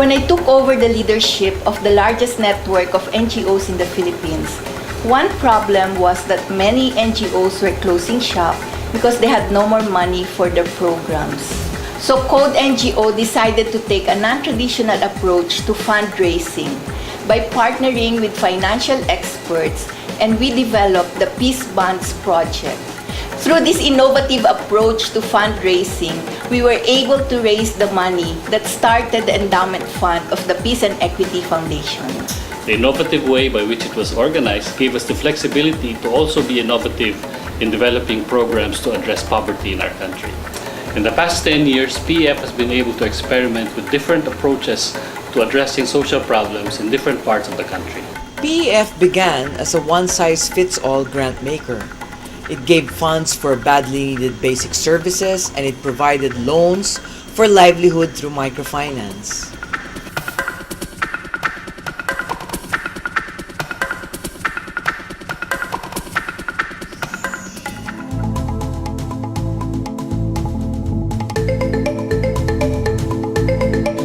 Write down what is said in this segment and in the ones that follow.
When I took over the leadership of the largest network of NGOs in the Philippines, one problem was that many NGOs were closing shop because they had no more money for their programs. So Code NGO decided to take a non-traditional approach to fundraising by partnering with financial experts, and we developed the Peace Bonds Project. Through this innovative approach to fundraising, we were able to raise the money that started the endowment fund of the Peace and Equity Foundation. The innovative way by which it was organized gave us the flexibility to also be innovative in developing programs to address poverty in our country. In the past 10 years, PEF has been able to experiment with different approaches to addressing social problems in different parts of the country. PEF began as a one-size-fits-all grant maker. It gave funds for badly needed basic services, and it provided loans for livelihood through microfinance.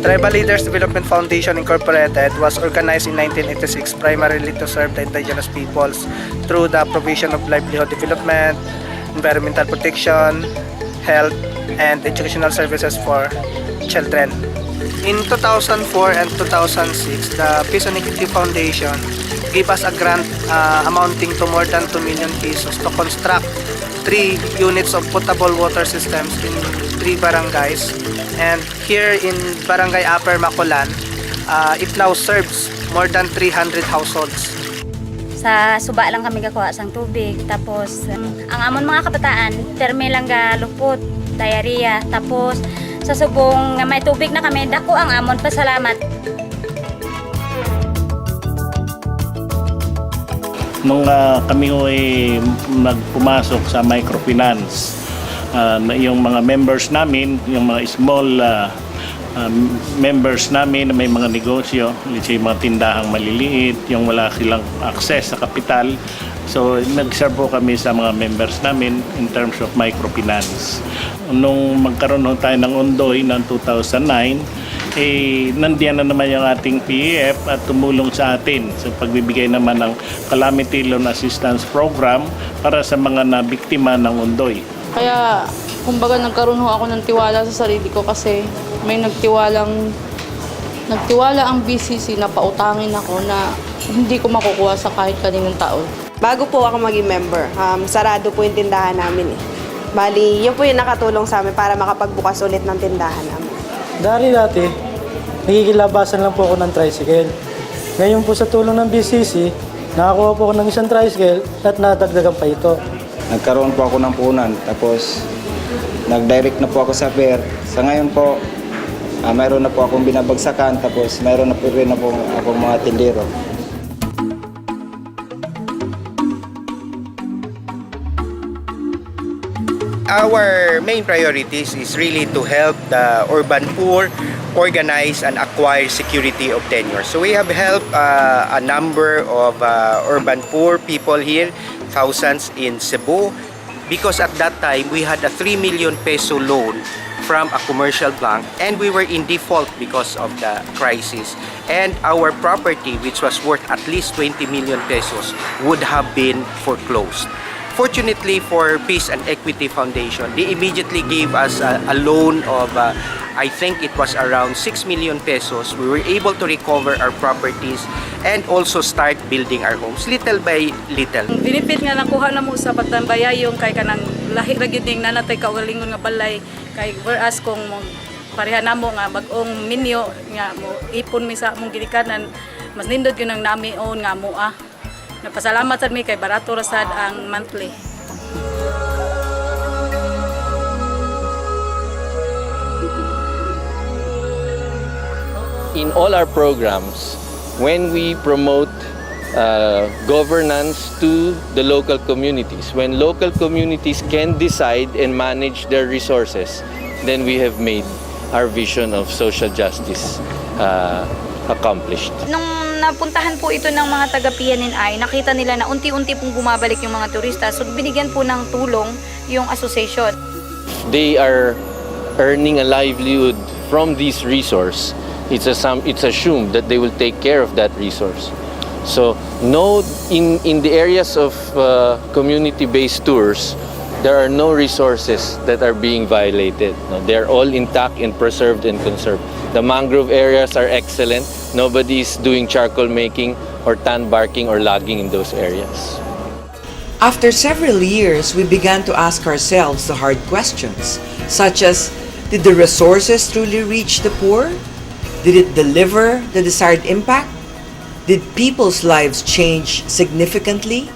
Tribal Leaders Development Foundation Incorporated was organized in 1986 primarily to serve the indigenous peoples through the provision of livelihood development, environmental protection, health, and educational services for children. In 2004 and 2006, the Peace and Equity Foundation gave us a grant amounting to more than 2 million pesos to construct 3 units of potable water systems in 3 barangays. And here in Barangay Upper Macolan, it now serves more than 300 households. Sa suba lang kami gakuha sang tubig, tapos ang amon mga kabataan, terme lang ga lupot, diarrhea, tapos sa subong nga may tubig na kami, dako ang amon pasalamat. Nung kami ay nagpumasok sa microfinance, yung mga members namin, yung mga small members namin na may mga negosyo, yung mga tindahang maliliit, yung wala silang access sa kapital. So nag-serve po kami sa mga members namin in terms of microfinance. Nung magkaroon tayo ng Ondoy ng 2009, nandiyan na naman yung ating PEF at tumulong sa atin sa pagbibigay naman ng Calamity Loan Assistance Program para sa mga nabiktima ng Ondoy. Kaya, kumbaga nagkaroon ako ng tiwala sa sarili ko kasi may nagtiwala ang BCC na pautangin ako na hindi ko makukuha sa kahit kaninong taon. Bago po ako maging member, sarado po yung tindahan namin eh. Bali, yun po yung nakatulong sa amin para makapagbukas ulit ng tindahan namin. Dati, nakikilabasan lang po ako ng tricycle. Ngayon po sa tulong ng BCC, nakakuha po ako ng isang tricycle at nadagdagan pa ito. Nagkaroon po ako ng punan, tapos nag-direct na po ako sa fair. Sa ngayon po, mayroon na po akong binabagsakan, tapos mayroon na po rin na po akong mga tindero. Our main priorities is really to help the urban poor organize and acquire security of tenure. So we have helped a number of urban poor people here, thousands in Cebu, because at that time we had a 3 million peso loan from a commercial bank and we were in default because of the crisis, and our property, which was worth at least 20 million pesos, would have been foreclosed. Fortunately for Peace and Equity Foundation, they immediately gave us a loan of I think it was around 6 million pesos. We were able to recover our properties and also start building our homes little by little. Benefit nga nakuha na mo sa pagtambaya yung kay kanang lahi ra gyud ning nanatay kaugalingon nga balay kay whereas kung pareha namo nga bag-ong minyo nga mo ipon mi sa among gilikanan, mas nindot gyud ang nami-on nga mo Napasalamat sad mi kay barato ra sad ang monthly. In all our programs, when we promote governance to the local communities, when local communities can decide and manage their resources, then we have made our vision of social justice accomplished. Nung napuntahan po ito ng mga taga-PNNI, nakita nila na unti-unti pong bumabalik yung mga turista, so binigyan po ng tulong yung association. They are earning a livelihood from this resource it's assumed that they will take care of that resource. So no, in the areas of community-based tours, there are no resources that are being violated. No, they're all intact and preserved and conserved. The mangrove areas are excellent. Nobody is doing charcoal making or tan barking or logging in those areas. After several years, we began to ask ourselves the hard questions, such as, did the resources truly reach the poor? Did it deliver the desired impact? Did people's lives change significantly?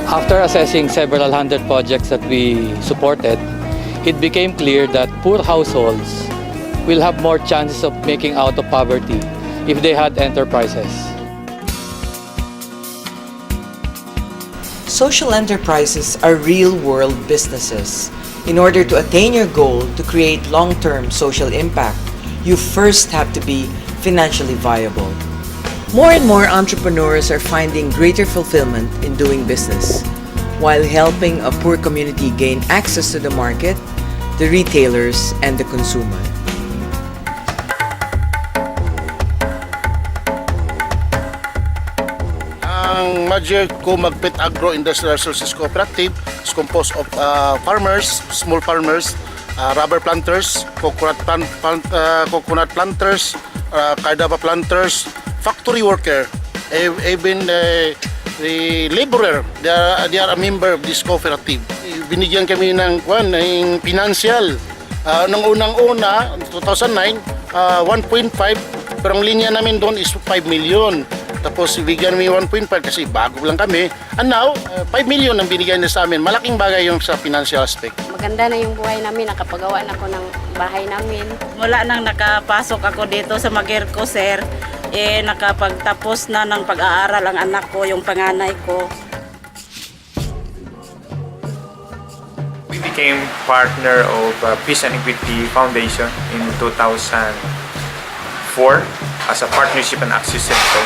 After assessing several hundred projects that we supported, it became clear that poor households will have more chances of making out of poverty if they had enterprises. Social enterprises are real-world businesses. In order to attain your goal to create long-term social impact, you first have to be financially viable. More and more entrepreneurs are finding greater fulfillment in doing business, while helping a poor community gain access to the market, the retailers, and the consumer. Ang Major Kumagpit Agro-Industrial Resources Cooperative is composed of farmers, small farmers, rubber planters, coconut planters, cardava planters, factory worker, even the laborer. They are a member of this cooperative. Binigyan kami ng financial. Nung unang-una, 2009, 1.5, pero ang linya namin doon is 5 million. Tapos bigyan namin 1.5 kasi bago lang kami. And now, 5 million ang binigyan nila sa amin. Malaking bagay yung sa financial aspect. Maganda na yung buhay namin. Nakapagawa na ako ng bahay namin. Mula nang nakapasok ako dito sa Magirko, sir, nakapagtapos na ng pag-aaral ang anak ko, yung panganay ko. We became partner of Peace and Equity Foundation in 2004 as a partnership and access center.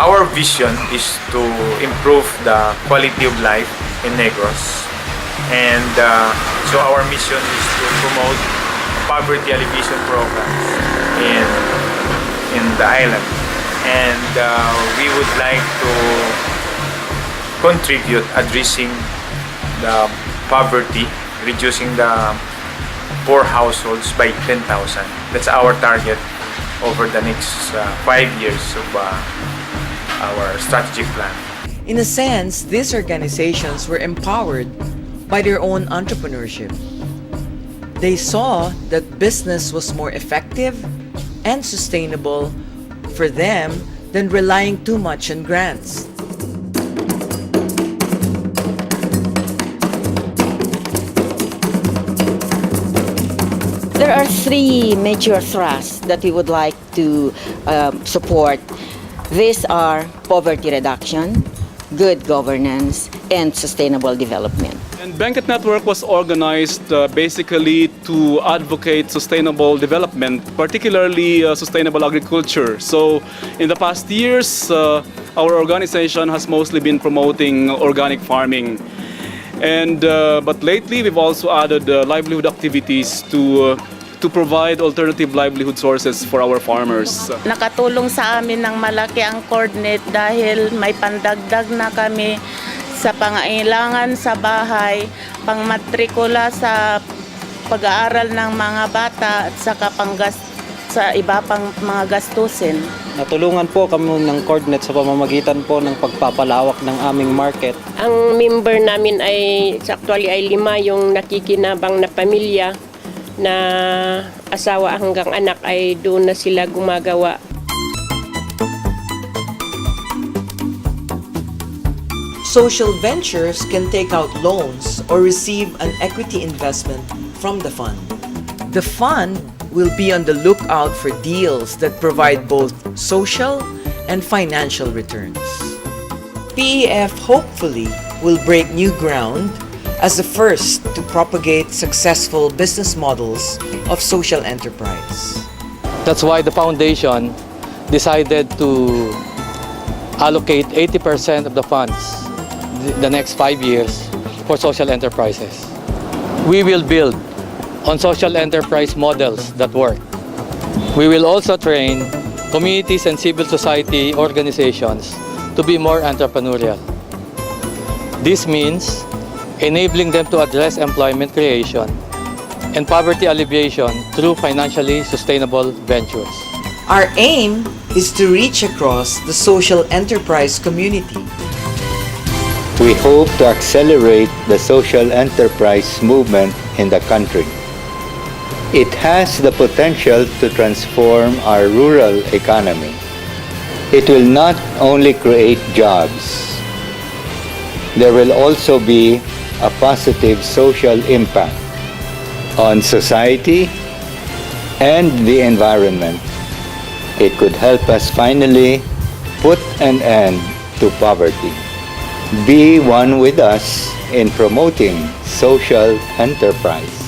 Our vision is to improve the quality of life in Negros, and so our mission is to promote poverty alleviation programs in the island, and we would like to contribute addressing the poverty, reducing the poor households by 10,000. That's our target over the next 5 years of our strategic plan. In a sense, these organizations were empowered by their own entrepreneurship. They saw that business was more effective and sustainable for them than relying too much on grants. There are three major thrusts that we would like to support. These are poverty reduction, good governance, and sustainable development. And Blanket Network was organized basically to advocate sustainable development, particularly sustainable agriculture. So in the past years, our organization has mostly been promoting organic farming. And but lately, we've also added livelihood activities to provide alternative livelihood sources for our farmers. Nakatulong sa amin ng malaki ang coordinate dahil may pandagdag na kami sa pangailangan sa bahay, pangmatrikula sa pag-aaral ng mga bata at saka sa iba pang mga gastusin. Natulungan po kami ng coordinate sa pamamagitan po ng pagpapalawak ng aming market. Ang member namin ay actually ay 5 yung nakikinabang na pamilya na asawa hanggang anak ay doon na sila gumagawa. Social ventures can take out loans or receive an equity investment from the fund. The fund will be on the lookout for deals that provide both social and financial returns. PEF hopefully will break new ground as the first to propagate successful business models of social enterprise. That's why the foundation decided to allocate 80% of the funds the next 5 years for social enterprises. We will build on social enterprise models that work. We will also train communities and civil society organizations to be more entrepreneurial. This means enabling them to address employment creation and poverty alleviation through financially sustainable ventures. Our aim is to reach across the social enterprise community. We hope to accelerate the social enterprise movement in the country. It has the potential to transform our rural economy. It will not only create jobs, there will also be a positive social impact on society and the environment. It could help us finally put an end to poverty. Be one with us in promoting social enterprise.